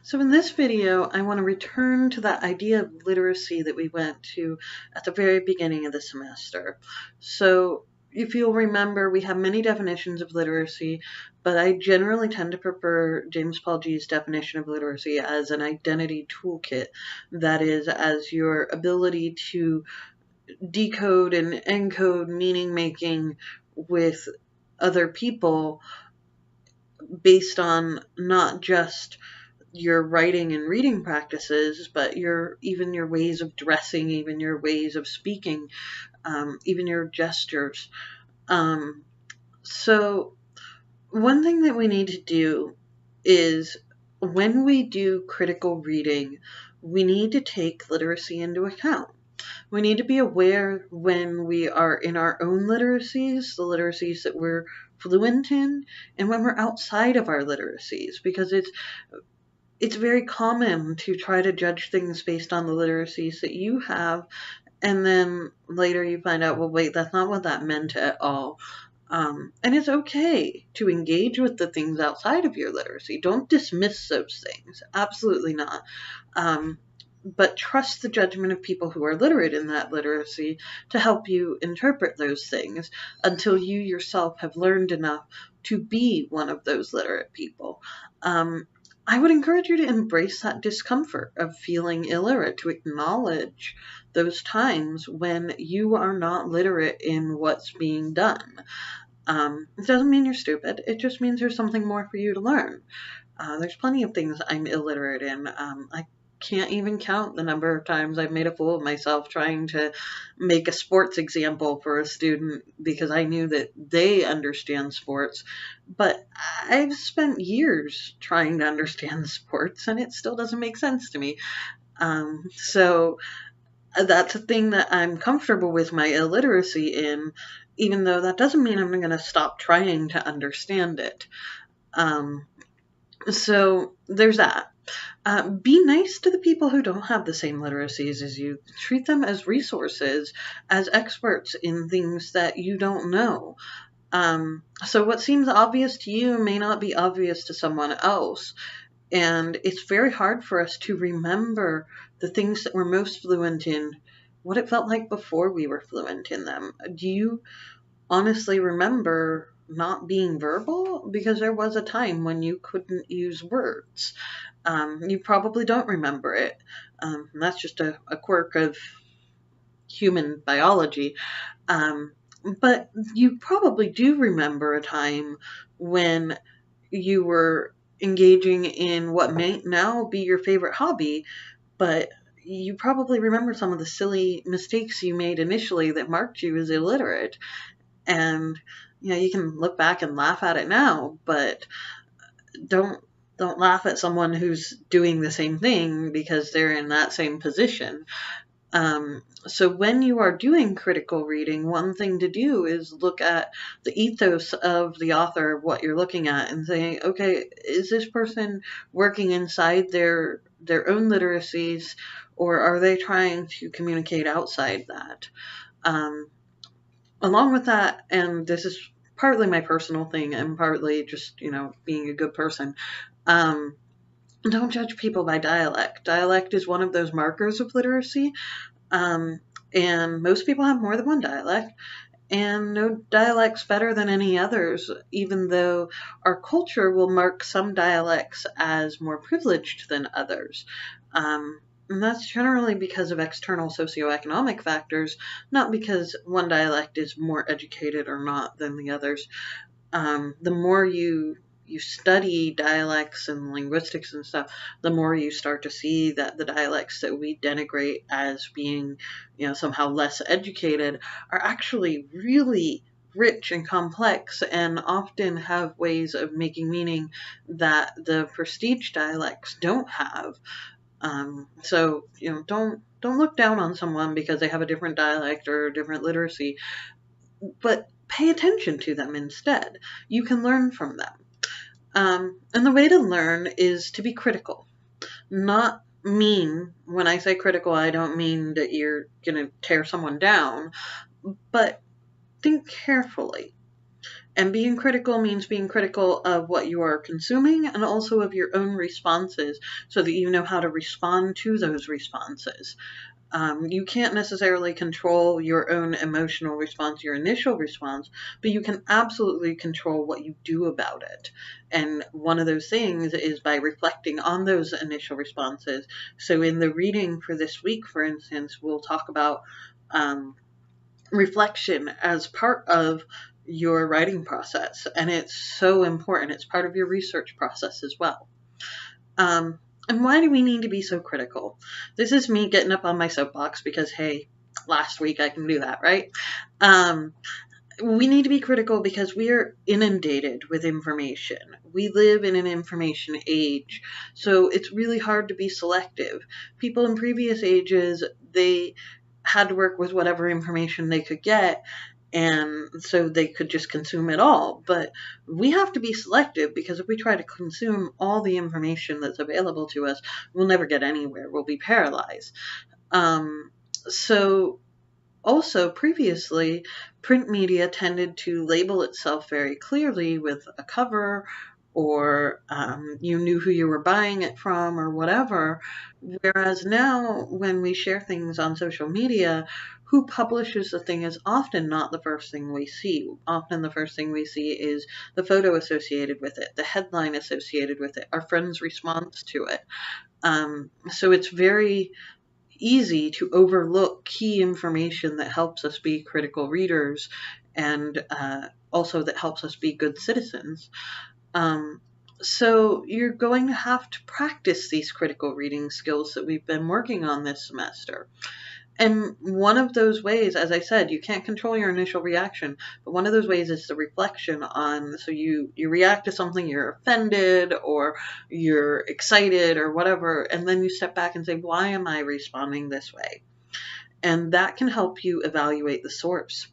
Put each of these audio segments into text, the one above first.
So in this video, I want to return to that idea of literacy that we went to at the very beginning of the semester. So if you'll remember, we have many definitions of literacy, but I generally tend to prefer James Paul G's definition of literacy as an identity toolkit. That is, as your ability to decode and encode meaning making with other people based on not just your writing and reading practices, but even your ways of dressing, even your ways of speaking, even your gestures. Um, so one thing that we need to do is when we do critical reading, we need to take literacy into account. We need to be aware when we are in our own literacies, the literacies that we're fluent in, and when we're outside of our literacies, because it's very common to try to judge things based on the literacies that you have, and then later you find out, well, wait, that's not what that meant at all. And it's okay to engage with the things outside of your literacy. Don't dismiss those things. Absolutely not. But trust the judgment of people who are literate in that literacy to help you interpret those things until you yourself have learned enough to be one of those literate people. I would encourage you to embrace that discomfort of feeling illiterate, to acknowledge those times when you are not literate in what's being done. It doesn't mean you're stupid. It just means there's something more for you to learn. There's plenty of things I'm illiterate in. I can't even count the number of times I've made a fool of myself trying to make a sports example for a student because I knew that they understand sports. But I've spent years trying to understand sports and it still doesn't make sense to me. So that's a thing that I'm comfortable with my illiteracy in, even though that doesn't mean I'm going to stop trying to understand it. So there's that. Be nice to the people who don't have the same literacies as you. Treat them as resources, as experts in things that you don't know. So what seems obvious to you may not be obvious to someone else. And it's very hard for us to remember the things that we're most fluent in, what it felt like before we were fluent in them. Do you honestly remember not being verbal? Because there was a time when you couldn't use words. You probably don't remember it. That's just a quirk of human biology. Um, but you probably do remember a time when you were engaging in what may now be your favorite hobby, but you probably remember some of the silly mistakes you made initially that marked you as illiterate. And you can look back and laugh at it now, but don't don't laugh at someone who's doing the same thing because they're in that same position. So when you are doing critical reading, one thing to do is look at the ethos of the author of what you're looking at and say, okay, is this person working inside their own literacies, or are they trying to communicate outside that? Along with that, and this is partly my personal thing and partly just, being a good person, don't judge people by dialect. Dialect is one of those markers of literacy, and most people have more than one dialect, and no dialect's better than any others, even though our culture will mark some dialects as more privileged than others. And that's generally because of external socioeconomic factors, not because one dialect is more educated or not than the others. The more you study dialects and linguistics and stuff, the more you start to see that the dialects that we denigrate as being, somehow less educated are actually really rich and complex and often have ways of making meaning that the prestige dialects don't have. So, don't look down on someone because they have a different dialect or a different literacy, but pay attention to them instead. You can learn from them. And the way to learn is to be critical, not mean. When I say critical, I don't mean that you're going to tear someone down, but think carefully And being critical means being critical of what you are consuming and also of your own responses so that you know how to respond to those responses. You can't necessarily control your own emotional response, your initial response, but you can absolutely control what you do about it. And one of those things is by reflecting on those initial responses. So in the reading for this week, for instance, we'll talk about reflection as part of your writing process. And it's so important. It's part of your research process as well. And why do we need to be so critical? This is me getting up on my soapbox because, hey, last week I can do that, right? We need to be critical because we are inundated with information. We live in an information age, so it's really hard to be selective. People in previous ages, they had to work with whatever information they could get, and so they could just consume it all. But we have to be selective because if we try to consume all the information that's available to us, we'll never get anywhere. We'll be paralyzed. So also, previously, print media tended to label itself very clearly with a cover, or you knew who you were buying it from, or whatever. Whereas now, when we share things on social media, who publishes the thing is often not the first thing we see. Often the first thing we see is the photo associated with it, the headline associated with it, our friend's response to it. So it's very easy to overlook key information that helps us be critical readers and also that helps us be good citizens. So you're going to have to practice these critical reading skills that we've been working on this semester. And one of those ways, as I said, you can't control your initial reaction, but one of those ways is the reflection on, so you react to something, you're offended or you're excited or whatever, and then you step back and say, why am I responding this way? And that can help you evaluate the source.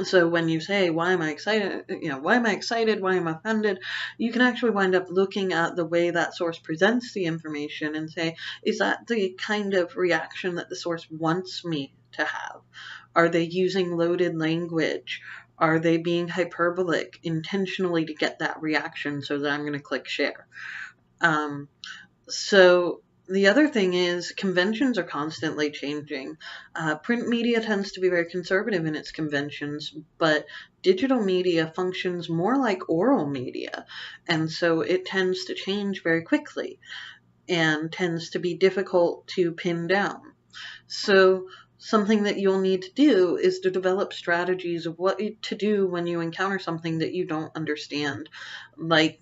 So when you say, why am I excited? Why am I excited? Why am I offended? You can actually wind up looking at the way that source presents the information and say, is that the kind of reaction that the source wants me to have? Are they using loaded language? Are they being hyperbolic intentionally to get that reaction so that I'm going to click share? So the other thing is conventions are constantly changing. Print media tends to be very conservative in its conventions, but digital media functions more like oral media. And so it tends to change very quickly and tends to be difficult to pin down. So something that you'll need to do is to develop strategies of what to do when you encounter something that you don't understand. Like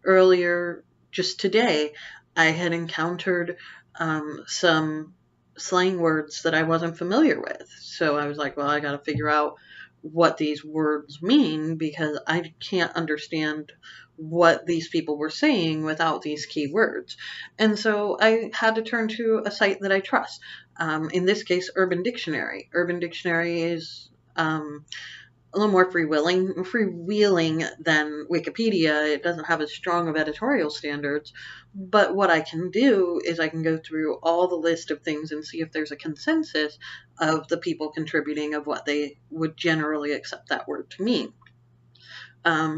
earlier, just today, I had encountered some slang words that I wasn't familiar with. So I was like, well, I got to figure out what these words mean because I can't understand what these people were saying without these key words. And so I had to turn to a site that I trust. In this case, Urban Dictionary. Urban Dictionary is a little more freewheeling than Wikipedia. It doesn't have as strong of editorial standards, but what I can do is I can go through all the list of things and see if there's a consensus of the people contributing of what they would generally accept that word to mean.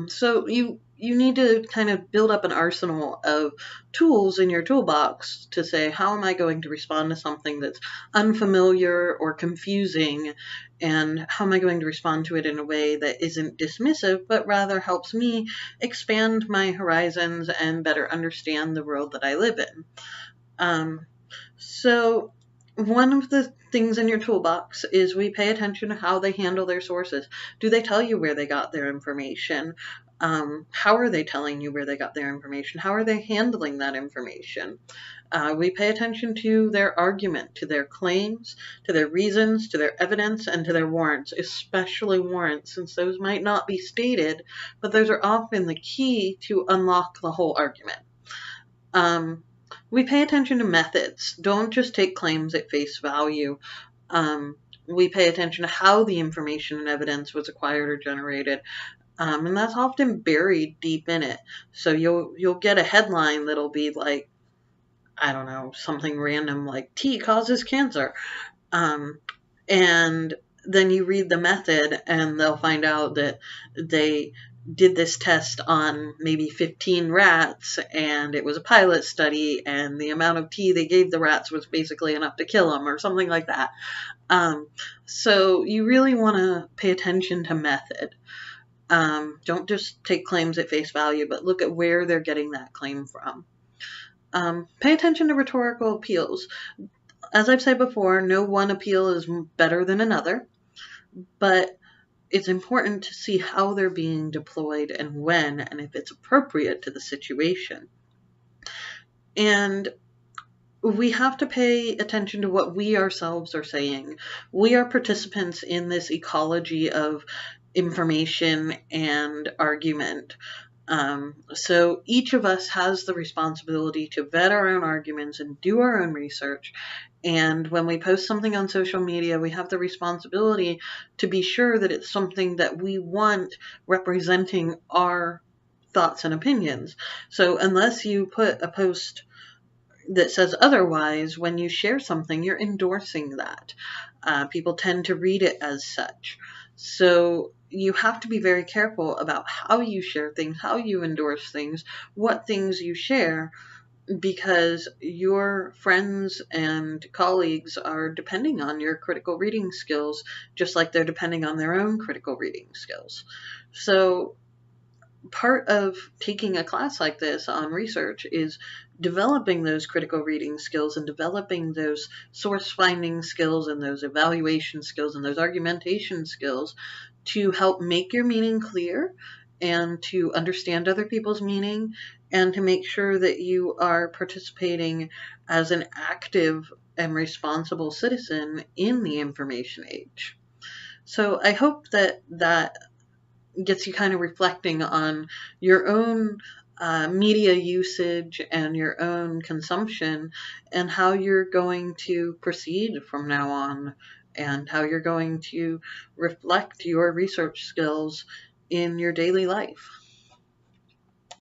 So you need to kind of build up an arsenal of tools in your toolbox to say, how am I going to respond to something that's unfamiliar or confusing, and how am I going to respond to it in a way that isn't dismissive, but rather helps me expand my horizons and better understand the world that I live in. So one of the things in your toolbox is we pay attention to how they handle their sources. Do they tell you where they got their information? How are they telling you where they got their information? How are they handling that information? We pay attention to their argument, to their claims, to their reasons, to their evidence, and to their warrants, especially warrants, since those might not be stated, but those are often the key to unlock the whole argument. We pay attention to methods. Don't just take claims at face value. We pay attention to how the information and evidence was acquired or generated. And that's often buried deep in it. So you'll get a headline that'll be like, I don't know, something random like tea causes cancer. And then you read the method and they'll find out that they did this test on maybe 15 rats and it was a pilot study and the amount of tea they gave the rats was basically enough to kill them or something like that. So you really want to pay attention to method. Don't just take claims at face value, but look at where they're getting that claim from. Pay attention to rhetorical appeals. As I've said before, no one appeal is better than another, but it's important to see how they're being deployed and when, and if it's appropriate to the situation. And we have to pay attention to what we ourselves are saying. We are participants in this ecology of information and argument. So each of us has the responsibility to vet our own arguments and do our own research. And when we post something on social media, we have the responsibility to be sure that it's something that we want representing our thoughts and opinions. So unless you put a post that says otherwise, when you share something, you're endorsing that. People tend to read it as such. So you have to be very careful about how you share things, how you endorse things, what things you share, because your friends and colleagues are depending on your critical reading skills, just like they're depending on their own critical reading skills. So part of taking a class like this on research is developing those critical reading skills and developing those source finding skills and those evaluation skills and those argumentation skills to help make your meaning clear and to understand other people's meaning and to make sure that you are participating as an active and responsible citizen in the information age. So I hope that gets you kind of reflecting on your own media usage and your own consumption and how you're going to proceed from now on and how you're going to reflect your research skills in your daily life.